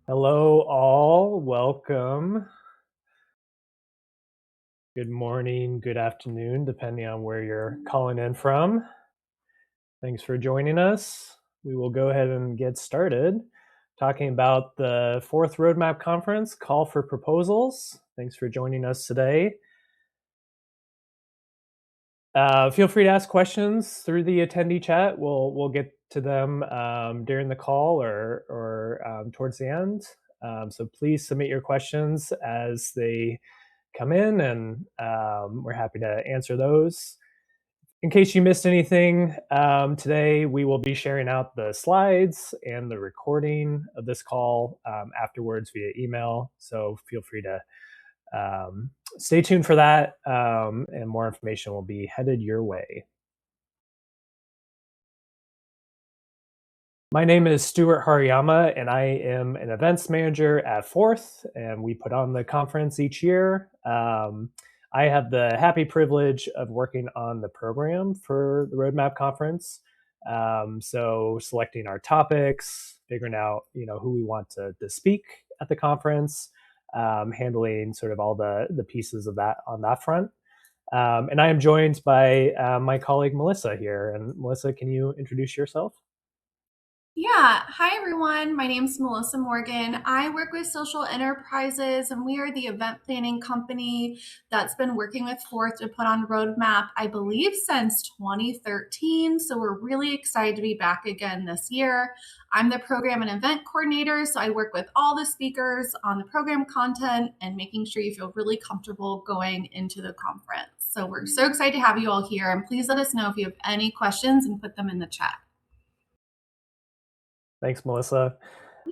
Hello, all. Welcome. Good morning, good afternoon, depending on where you're calling in from. Thanks for joining us. We will go ahead and get started talking about the fourth Roadmap Conference, Call for Proposals. Thanks for joining us today. Feel free to ask questions through the attendee chat. We'll get to them during the call or towards the end. So please submit your questions as they come in, and we're happy to answer those. In case you missed anything, today we will be sharing out the slides and the recording of this call afterwards via email. So feel free to stay tuned for that, and more information will be headed your way. My name is Stuart Hariyama, and I am an events manager at Fourth, and we put on the conference each year. I have the happy privilege of working on the program for the Roadmap Conference. So selecting our topics, figuring out who we want to speak at the conference, handling sort of all the pieces of that on that front. And I am joined by my colleague Melissa here. And Melissa, can you introduce yourself? Yeah. Hi, everyone. My name is Melissa Morgan. I work with Social Enterprises, and we are the event planning company that's been working with Fourth to put on Roadmap, I believe, since 2013. So we're really excited to be back again this year. I'm the program and event coordinator, so I work with all the speakers on the program content and making sure you feel really comfortable going into the conference. So we're so excited to have you all here, and please let us know if you have any questions and put them in the chat. Thanks, Melissa.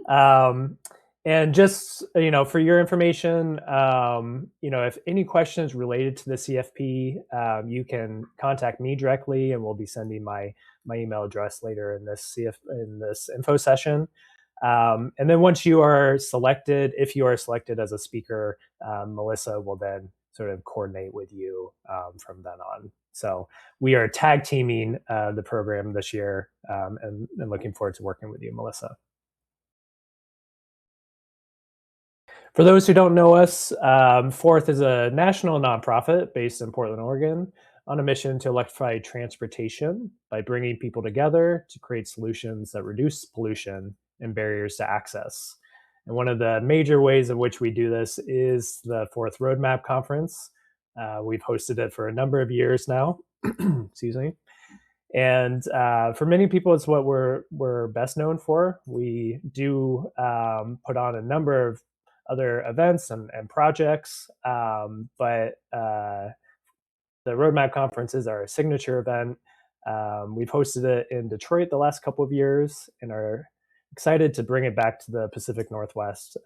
And just for your information, if any questions related to the CFP, you can contact me directly, and we'll be sending my email address later in this info session. And then once you are selected, if you are selected as a speaker, Melissa will then sort of coordinate with you from then on. So we are tag teaming the program this year, and looking forward to working with you, Melissa. For those who don't know us, Fourth is a national nonprofit based in Portland, Oregon, on a mission to electrify transportation by bringing people together to create solutions that reduce pollution and barriers to access. And one of the major ways in which we do this is the Fourth Roadmap Conference. We've hosted it for a number of years now. Excuse me. And for many people, it's what we're best known for. We do put on a number of other events and projects, but the Roadmap Conference is our signature event. We've hosted it in Detroit the last couple of years and are excited to bring it back to the Pacific Northwest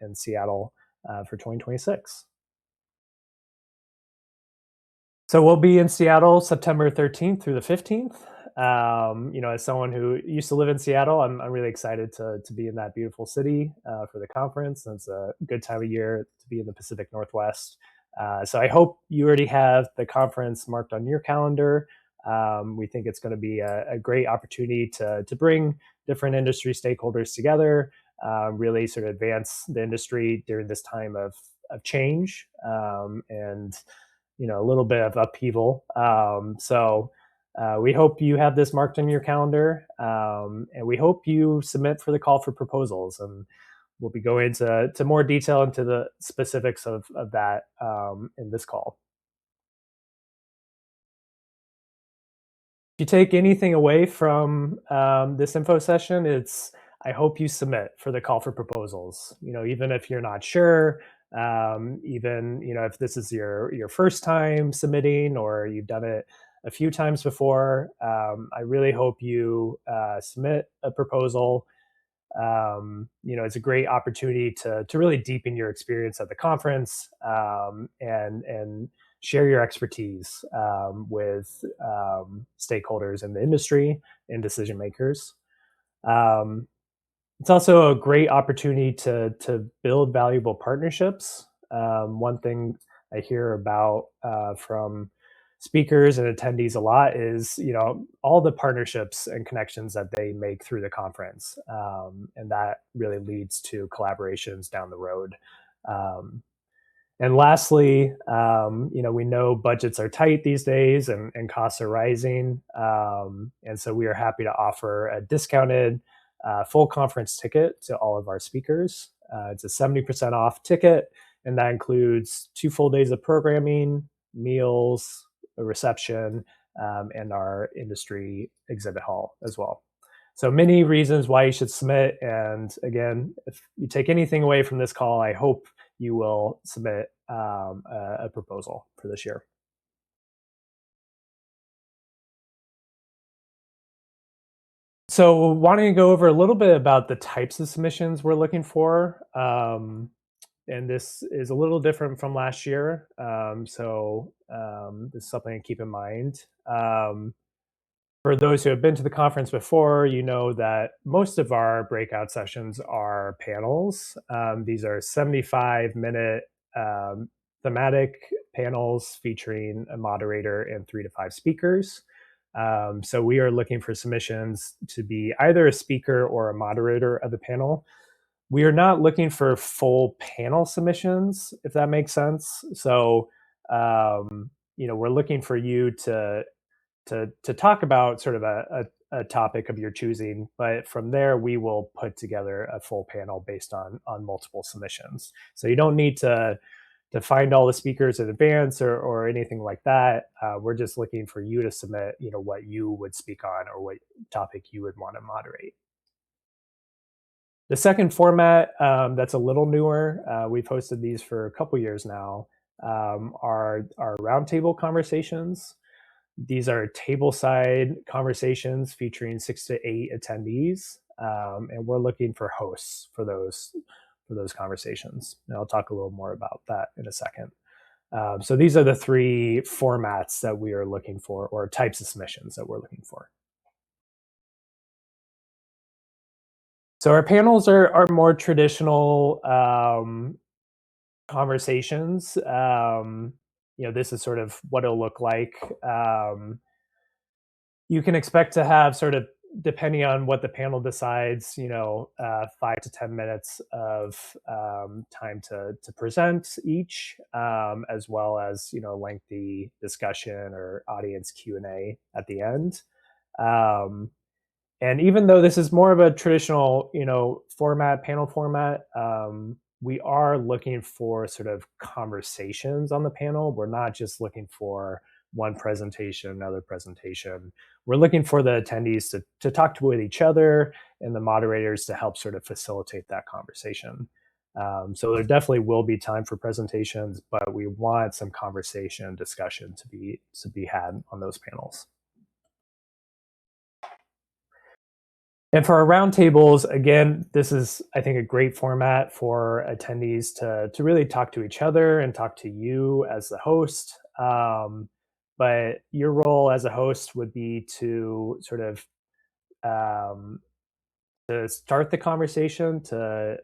and Seattle for 2026. So we'll be in Seattle September 13th through the 15th. As someone who used to live in Seattle, I'm really excited to be in that beautiful city for the conference. And it's a good time of year to be in the Pacific Northwest. So I hope you already have the conference marked on your calendar. We think it's going to be a great opportunity to bring different industry stakeholders together, really sort of advance the industry during this time of change, and a little bit of upheaval. So we hope you have this marked on your calendar, and we hope you submit for the call for proposals. And we'll be going into more detail into the specifics of that in this call. If you take anything away from this info session, it's I hope you submit for the call for proposals. Even if you're not sure, even if this is your first time submitting or you've done it a few times before, I really hope you submit a proposal. It's a great opportunity to really deepen your experience at the conference, and share your expertise with stakeholders in the industry and decision makers. Um, it's also a great opportunity to build valuable partnerships. One thing I hear about from speakers and attendees a lot is, all the partnerships and connections that they make through the conference. And that really leads to collaborations down the road. And lastly, we know budgets are tight these days and costs are rising. And so we are happy to offer a discounted full conference ticket to all of our speakers. It's a 70% off ticket, and that includes 2 full days of programming, meals, a reception, and our industry exhibit hall as well. So many reasons why you should submit. And again, if you take anything away from this call, I hope you will submit a proposal for this year. So wanting to go over a little bit about the types of submissions we're looking for. And this is a little different from last year. This is something to keep in mind. For those who have been to the conference before, you know that most of our breakout sessions are panels. These are 75-minute thematic panels featuring a moderator and 3 to 5 speakers. So we are looking for submissions to be either a speaker or a moderator of the panel. We are not looking for full panel submissions, if that makes sense. So, we're looking for you to talk about sort of a topic of your choosing, but from there we will put together a full panel based on multiple submissions. So you don't need to find all the speakers in advance or anything like that. We're just looking for you to submit, what you would speak on or what topic you would want to moderate. The second format that's a little newer, we've hosted these for a couple years now, are roundtable conversations. These are table-side conversations featuring 6 to 8 attendees, and we're looking for hosts for those conversations. And I'll talk a little more about that in a second. So these are the 3 formats that we are looking for, or types of submissions that we're looking for. So our panels are more traditional conversations. This is sort of what it'll look like. You can expect to have sort of, depending on what the panel decides, 5 to 10 minutes of time to present each, as well as, lengthy discussion or audience Q&A at the end. And even though this is more of a traditional, panel format, we are looking for sort of conversations on the panel. We're not just looking for one presentation, another presentation. We're looking for the attendees to talk with each other and the moderators to help sort of facilitate that conversation. So there definitely will be time for presentations, but we want some conversation and discussion to be had on those panels. And for our roundtables, again, this is, I think, a great format for attendees to really talk to each other and talk to you as the host. But your role as a host would be to sort of to start the conversation, to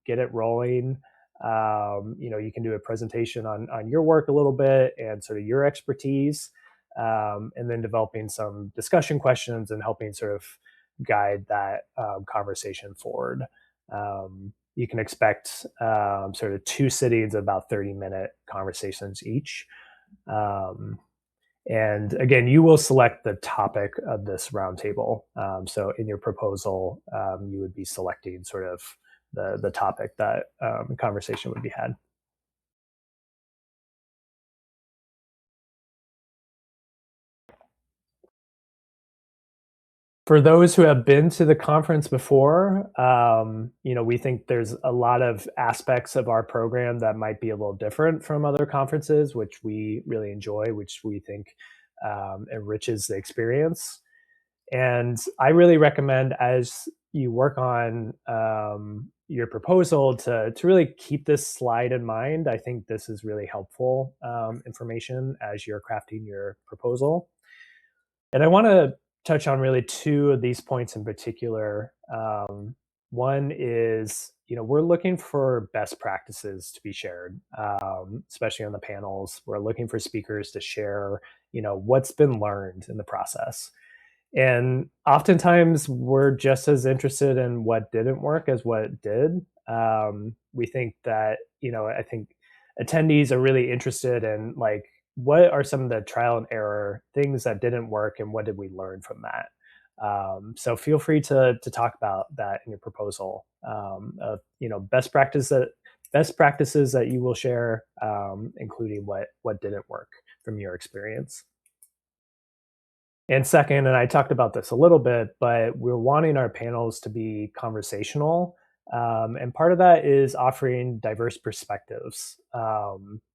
get it rolling. You can do a presentation on your work a little bit and sort of your expertise, and then developing some discussion questions and helping sort of guide that conversation forward. You can expect sort of 2 sittings of about 30-minute conversations each. And again, you will select the topic of this roundtable. So in your proposal, you would be selecting sort of the topic that conversation would be had. For those who have been to the conference before, we think there's a lot of aspects of our program that might be a little different from other conferences, which we really enjoy, which we think enriches the experience. And I really recommend, as you work on your proposal, to really keep this slide in mind. I think this is really helpful information as you're crafting your proposal. And I want to touch on really 2 of these points in particular. One is, we're looking for best practices to be shared, especially on the panels. We're looking for speakers to share, what's been learned in the process. And oftentimes we're just as interested in what didn't work as what did. We think that, I think attendees are really interested in like, what are some of the trial and error things that didn't work and what did we learn from that? So feel free to talk about that in your proposal. Best practices that you will share, including what didn't work from your experience. And second, and I talked about this a little bit, but we're wanting our panels to be conversational. And part of that is offering diverse perspectives.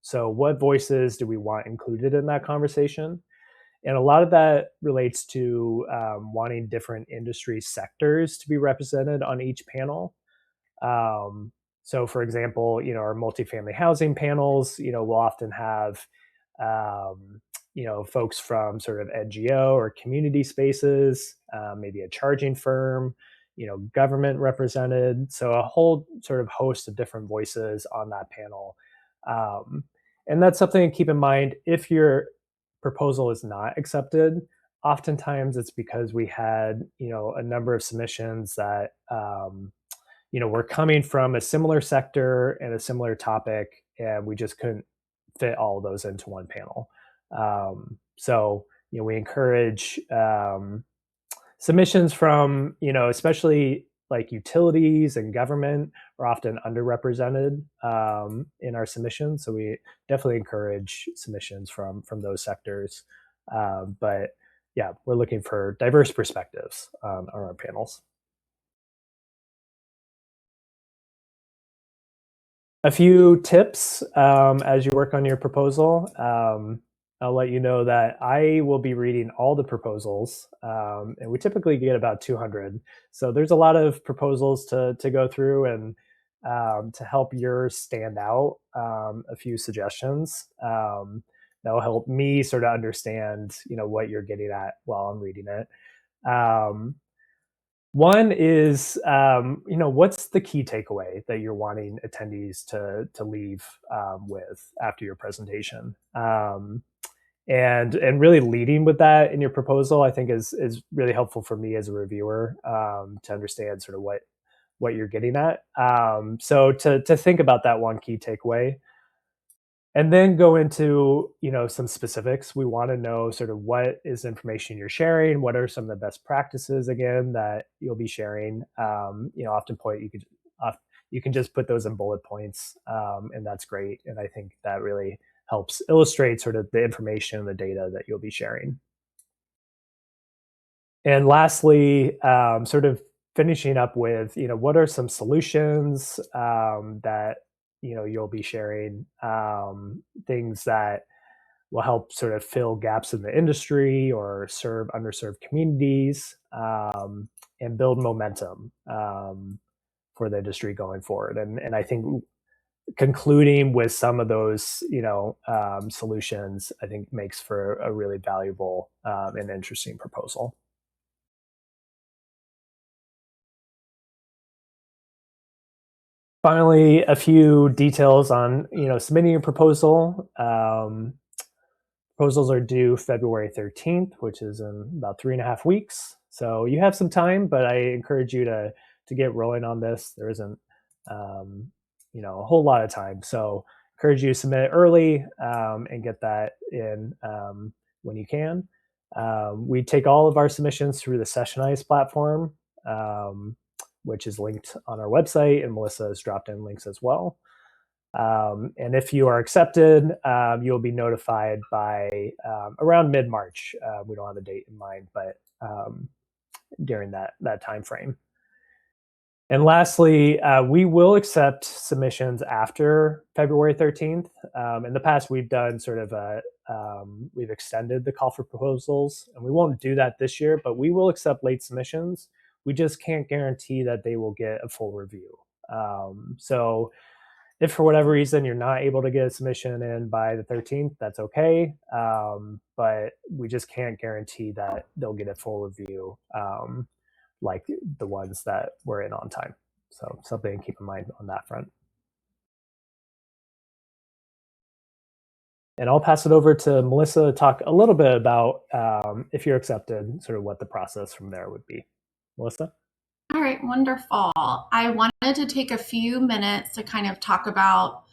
So what voices do we want included in that conversation? And a lot of that relates to wanting different industry sectors to be represented on each panel. So for example, our multifamily housing panels, we'll often have folks from sort of NGO or community spaces, maybe a charging firm, government represented. So a whole sort of host of different voices on that panel. And that's something to keep in mind. If your proposal is not accepted, oftentimes it's because we had, a number of submissions that, were coming from a similar sector and a similar topic, and we just couldn't fit all of those into one panel. So we encourage submissions from, especially like utilities and government are often underrepresented in our submissions. So we definitely encourage submissions from those sectors. But yeah, we're looking for diverse perspectives on our panels. A few tips as you work on your proposal. I'll let you know that I will be reading all the proposals, and we typically get about 200. So there's a lot of proposals to go through, and to help yours stand out, a few suggestions that will help me sort of understand, what you're getting at while I'm reading it. One is, what's the key takeaway that you're wanting attendees to leave with after your presentation? And really leading with that in your proposal, I think is really helpful for me as a reviewer to understand sort of what you're getting at. So to think about that one key takeaway, and then go into some specifics. We want to know sort of what is information you're sharing, what are some of the best practices again that you'll be sharing. Often you can just put those in bullet points, and that's great. And I think that really helps illustrate sort of the information and the data that you'll be sharing. And lastly, sort of finishing up with, what are some solutions that you'll be sharing, things that will help sort of fill gaps in the industry or serve underserved communities, and build momentum for the industry going forward. And I think concluding with some of those, solutions, I think makes for a really valuable and interesting proposal. Finally, a few details on submitting your proposal. Proposals are due February 13th, which is in about 3.5 weeks. So you have some time, but I encourage you to get rolling on this. There isn't a whole lot of time, so encourage you to submit it early and get that in when you can. We take all of our submissions through the Sessionize platform, which is linked on our website, and Melissa has dropped in links as well. And if you are accepted, you'll be notified by around mid-March. We don't have a date in mind, but during that time frame. And lastly, we will accept submissions after February 13th. In the past, we've done sort of we've extended the call for proposals, and we won't do that this year, but we will accept late submissions. We just can't guarantee that they will get a full review. So if for whatever reason you're not able to get a submission in by the 13th, that's okay. But we just can't guarantee that they'll get a full review like the ones that were in on time. So something to keep in mind on that front. And I'll pass it over to Melissa to talk a little bit about, if you're accepted, sort of what the process from there would be. Melissa? All right, wonderful. I wanted to take a few minutes to kind of talk about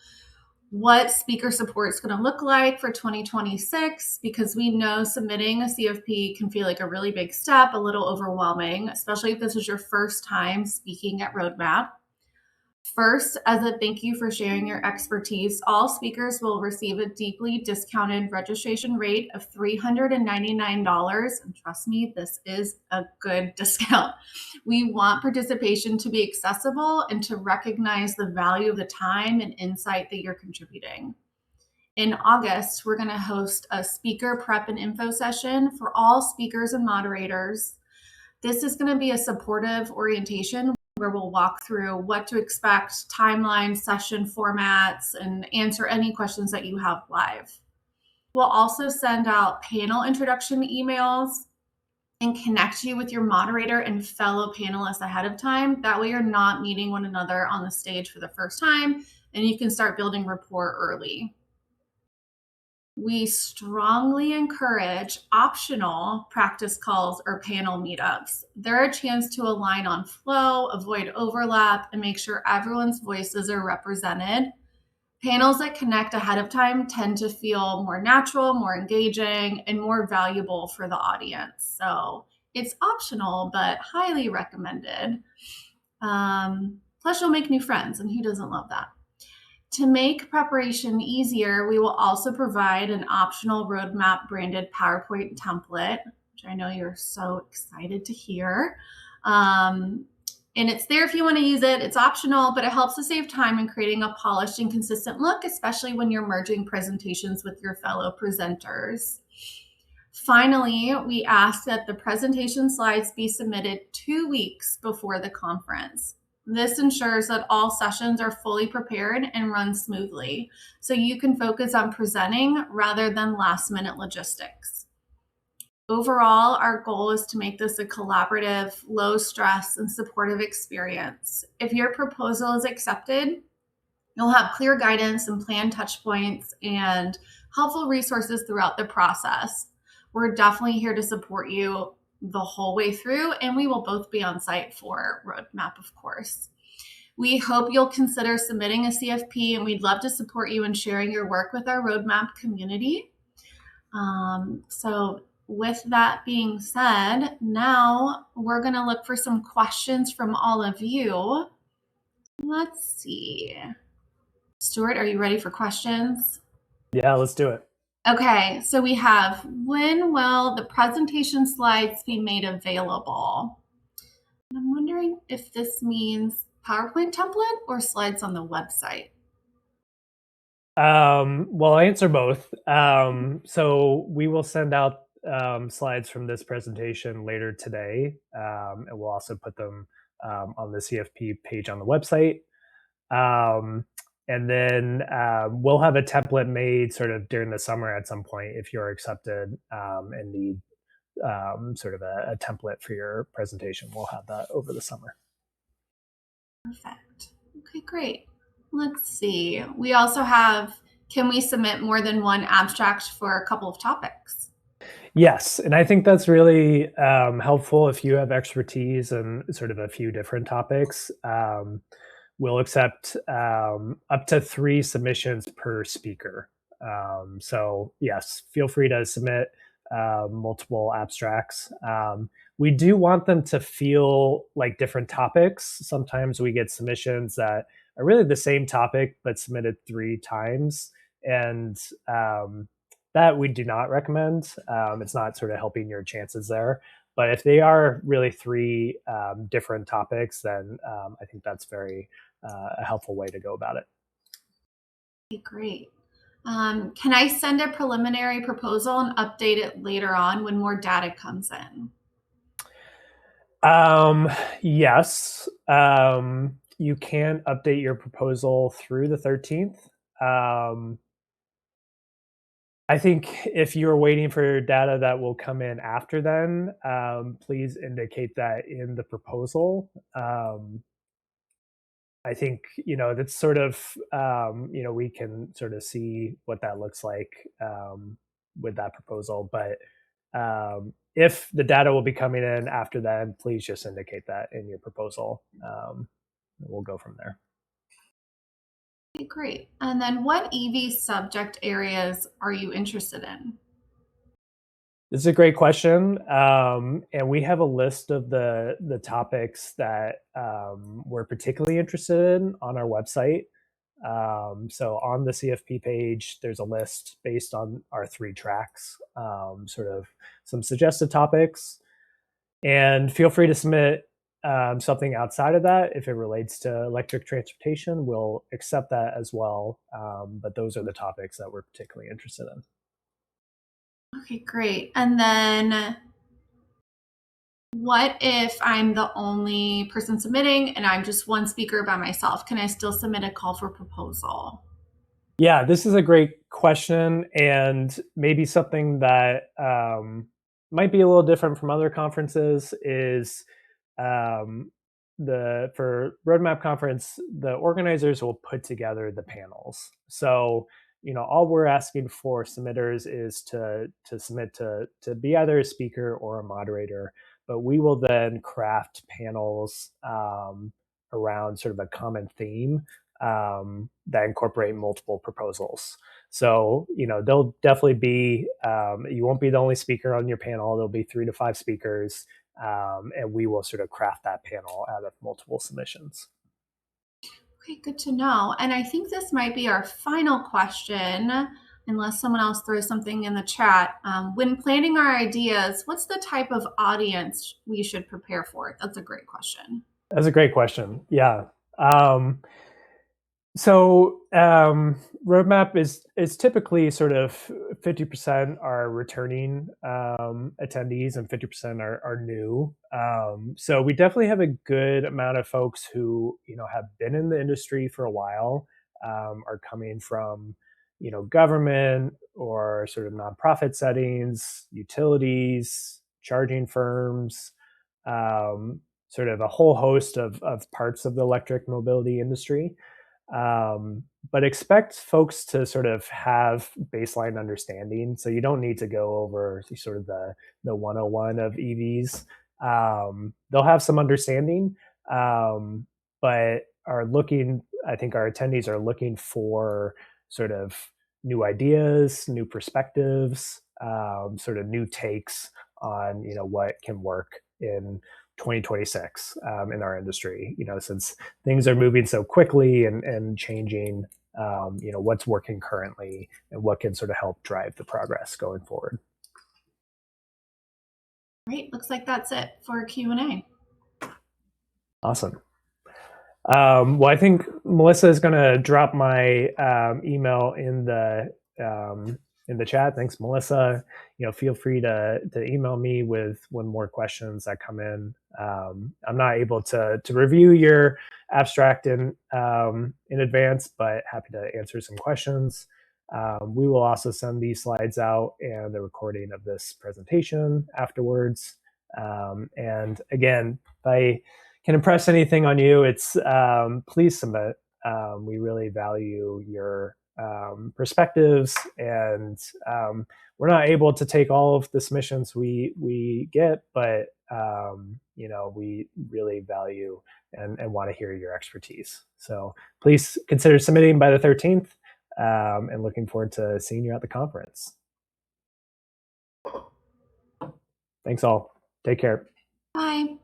what speaker support is going to look like for 2026, because we know submitting a CFP can feel like a really big step, a little overwhelming, especially if this is your first time speaking at Roadmap. First, as a thank you for sharing your expertise, all speakers will receive a deeply discounted registration rate of $399. And trust me, this is a good discount. We want participation to be accessible and to recognize the value of the time and insight that you're contributing. In August, we're going to host a speaker prep and info session for all speakers and moderators. This is going to be a supportive orientation where we'll walk through what to expect, timeline, session formats, and answer any questions that you have live. We'll also send out panel introduction emails and connect you with your moderator and fellow panelists ahead of time. That way you're not meeting one another on the stage for the first time, and you can start building rapport early. We strongly encourage optional practice calls or panel meetups. They're a chance to align on flow, avoid overlap, and make sure everyone's voices are represented. Panels that connect ahead of time tend to feel more natural, more engaging, and more valuable for the audience. So it's optional, but highly recommended. Plus, you'll make new friends, and who doesn't love that? To make preparation easier, we will also provide an optional Roadmap branded PowerPoint template, which I know you're so excited to hear. And it's there if you want to use it. It's optional, but it helps to save time in creating a polished and consistent look, especially when you're merging presentations with your fellow presenters. Finally, we ask that the presentation slides be submitted 2 weeks before the conference. This ensures that all sessions are fully prepared and run smoothly, so you can focus on presenting rather than last-minute logistics. Overall, our goal is to make this a collaborative, low-stress, and supportive experience. If your proposal is accepted, you'll have clear guidance and planned touch points and helpful resources throughout the process. We're definitely here to support you the whole way through, and we will both be on site for Roadmap, of course. We hope you'll consider submitting a CFP, and we'd love to support you in sharing your work with our Roadmap community. So with that being said, now we're going to look for some questions from all of you. Let's see. Stuart, are you ready for questions? Yeah, let's do it. Okay, so we have, when will the presentation slides be made available? I'm wondering if this means PowerPoint template or slides on the website. Well, I answer both. So we will send out slides from this presentation later today, and we'll also put them on the CFP page on the website. And then we'll have a template made sort of during the summer at some point if you're accepted and need sort of a template for your presentation. We'll have that over the summer. Perfect. Okay, great. Let's see. We also have, can we submit more than one abstract for a couple of topics? Yes, and I think that's really helpful if you have expertise in sort of a few different topics. We'll accept up to 3 submissions per speaker. So yes, feel free to submit multiple abstracts. We do want them to feel like different topics. Sometimes we get submissions that are really the same topic, but submitted 3 times. And that we do not recommend. It's not sort of helping your chances there. But if they are really 3 different topics, then I think that's very a helpful way to go about it. Okay, great. Can I send a preliminary proposal and update it later on when more data comes in? Yes, you can update your proposal through the 13th. I think if you're waiting for data that will come in after then, please indicate that in the proposal. I think, that's sort of, we can sort of see what that looks like with that proposal. But if the data will be coming in after then, please just indicate that in your proposal. We'll go from there. Okay, great. And then what EV subject areas are you interested in? This is a great question, and we have a list of the topics that we're particularly interested in on our website. So on the CFP page, there's a list based on our 3 tracks, sort of some suggested topics, and feel free to submit something outside of that if it relates to electric transportation. We'll accept that as well, but those are the topics that we're particularly interested in. Okay, great. And then what if I'm the only person submitting and I'm just one speaker by myself? Can I still submit a call for proposal? Yeah, this is a great question, and maybe something that might be a little different from other conferences is um, for Roadmap Conference, the organizers will put together the panels. So, all we're asking for submitters is to submit to be either a speaker or a moderator, but we will then craft panels around sort of a common theme that incorporate multiple proposals. So, there'll definitely be, you won't be the only speaker on your panel. There'll be 3 to 5 speakers, and we will sort of craft that panel out of multiple submissions. Okay, good to know. And I think this might be our final question, unless someone else throws something in the chat. When planning our ideas, what's the type of audience we should prepare for? That's a great question. That's a great question. Yeah. So roadmap is typically sort of 50% are returning attendees and 50% are new. So we definitely have a good amount of folks who have been in the industry for a while, are coming from government or sort of nonprofit settings, utilities, charging firms, sort of a whole host of parts of the electric mobility industry. But expect folks to sort of have baseline understanding. So you don't need to go over sort of the 101 of EVs. They'll have some understanding, but I think our attendees are looking for sort of new ideas, new perspectives, sort of new takes on, what can work in 2026 in our industry, since things are moving so quickly and changing, what's working currently and what can sort of help drive the progress going forward. Great. Looks like that's it for Q&A. Awesome. Well, I think Melissa is going to drop my email in the chat. Thanks, Melissa. Feel free to email me with when more questions that come in. I'm not able to review your abstract in advance, but happy to answer some questions. We will also send these slides out and the recording of this presentation afterwards. And again, if I can impress anything on you, it's please submit. We really value your perspectives, and we're not able to take all of the submissions we get, but we really value and want to hear your expertise. So please consider submitting by the 13th, and looking forward to seeing you at the conference. Thanks all. Take care. Bye.